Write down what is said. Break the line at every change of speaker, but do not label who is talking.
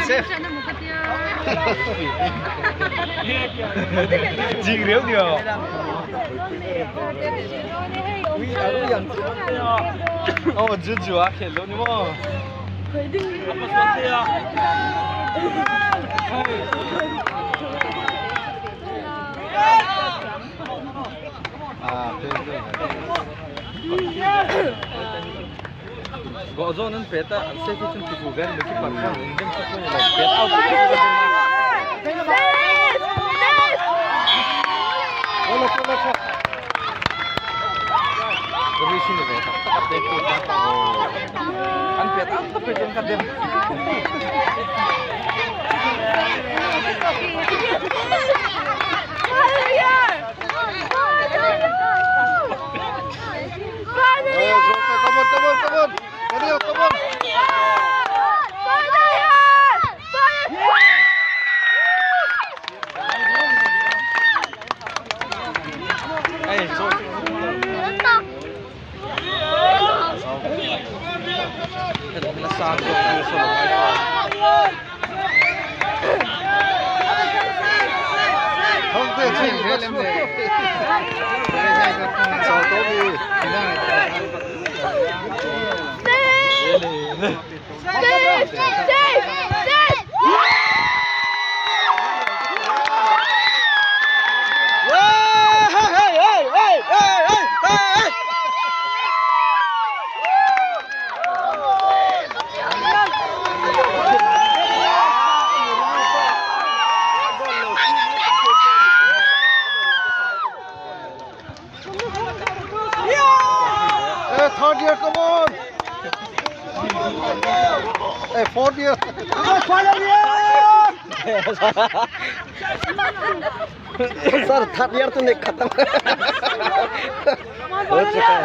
sếp. Gì riếu điều. 주주 아케 너니 뭐. Gozo는 peta sefitin tifugan lagi parkan indem tifunya lah peta out. Olah. Berisi ni peta tak peta. Kan peta tak peta kan dem. Come on. Come on. Hey, so. Không thể chỉnh thế em này. Sao tốt đi. Third year, come on! Hey, fourth year! Final year! Sir, third year तो नहीं खत्म हो चुका है।